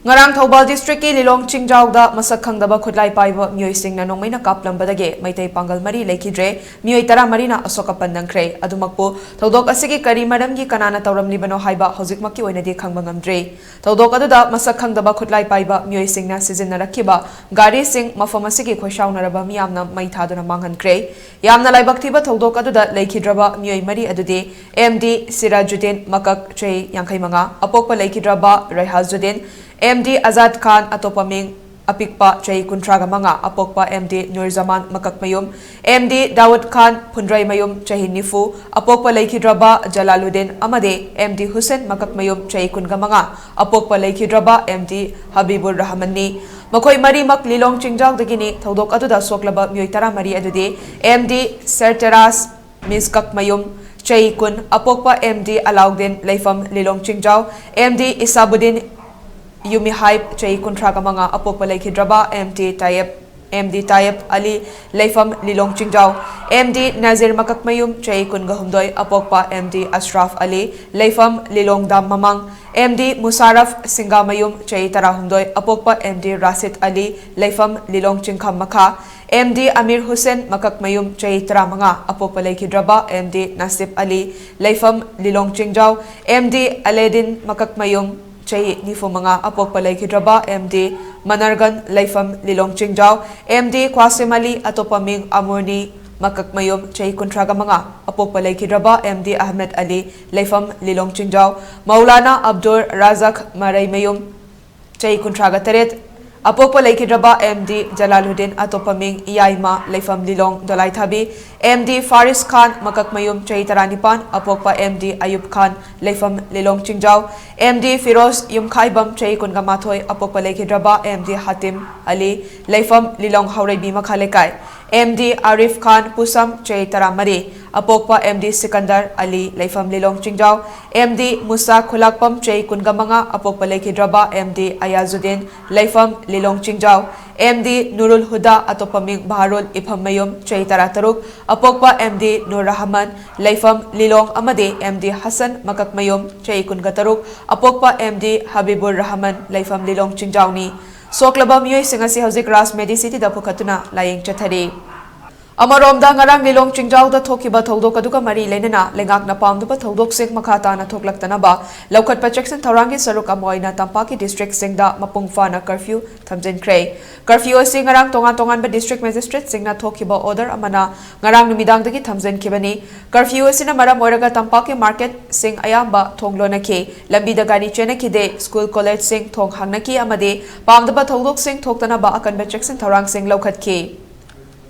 Ngarang Thobal District ki Lilong Chingjao da sakhangdaba khutlai paiba mioi singna nongmeina kaplambadage maitai pangal mari leikhidre mioi tara marina asok apan nangkre adumakpo thodok asigi kari maramgi kanana tawramlibano haiba hojikmakki oinadi khangba ngamdre thodok aduda sakhangdaba khutlai paiba mioi singna sizinnarakhiba gari sing mafam asigi khoishaunaraba miyamna mai thaduna manghankre yamna laibak thiba thodok aduda leikhidraba mioi mari adudi MD Sirajuddin Makak Chei Yankai Manga apokpa leikhidraba Raihazuddin MD Azad Khan atopaming apikpa Chai Kuntraga Manga apokpa MD Nurzaman Makakmayum MD Dawud Khan Pundrai Mayum Chahi Nifu apokpa Leikhidraba Jalaluddin Amade MD Hussein Makakmayum Chai Kungamanga apokpa Leikhidraba MD Habibur Rahmani Makoi Mari Mak Lilong Chingjao Dagini Thodok Aduda Soklaba Mioi Tara Mari Adudi MD Serteras Miskakmayum Chai Kun apokpa MD Alauddin Leifam Lilong Chingjao MD Isabuddin Yumi Hype Chai Kuntraga Manga apokpa Leikhidraba MD Tayyip Ali Leifam Lilong Chingjao MD Nazir Makakmayum Chai Kungahumdoi apokpa MD Ashraf Ali Leifam Lilong Dam Mamang MD Musarraf Singamayum Chai Tarahumdoi apokpa MD Rasid Ali Leifam Lilong Chingkham Makha MD Amir Hussein Makakmayum Chai Taramanga apokpa Leikhidraba MD Nasib Ali Leifam Lilong Chingjao MD Aledin Makakmayum Chai Nifumanga apokpa Leikhidraba MD Manargan Leifam Lilong Chingjao MD Kwasim Ali atopaming Amurni Makakmayum Chai Kuntraga Manga apokpa Leikhidraba MD Ahmed Ali Leifam Lilong Chingjao Maulana Abdur Razak Maraimayum Chai Kuntraga Teret apokpa Leikhidraba MD Jalaluddin atopaming Iyaima Leifam Lilong Dolaithabi MD Faris Khan Makakmayum Chai Taranipan apokpa MD Ayub Khan Leifam Lilong Chingjao MD Firoz Yumkhaibam Chai Kungamathoi apokpa Leikhidraba MD Hatim Ali Leifam Lilong Hauraibi Makhalekai MD Arif Khan Pusam Chai Taramari apokpa MD Sikandar Ali Leifam Lilong Chingjao MD Musa Khulakpam Chai Kungamanga apokpa Leikhidraba MD Ayazuddin Leifam Lilong Chingjao MD Nurul Huda atopaming Baharul Iphammayum Chai Tarataruk apokpa MD Nur Rahman Leifam Lilong Amade MD Hassan Makakmayum Chai Kungataruk apokpa MD Habibur Rahman Leifam Lilong Chingjao ni Soklaba mioi singasi hojik ras medicity da phukatuna layeng chathari Amaromda ngarang Lilong Chingjao da thokiba thodok aduka mari lenena lengakna pamduba thodok sing makhata na thoklaktanaba laukat protection thorangi saruk amoina tampaki district singda mapungfana curfew thamjinkrei curfew asi ngarang tongan ba district magistrate singna thokiba order amana ngarang numidang dagi thamjinkibani curfew asina maram oiraga tampaki market sing ayamba thonglonaki lambi da gari chenakide school college sing thong hangnaki amade pamduba thodok sing thoktanaba akan protection thorang sing laukhatki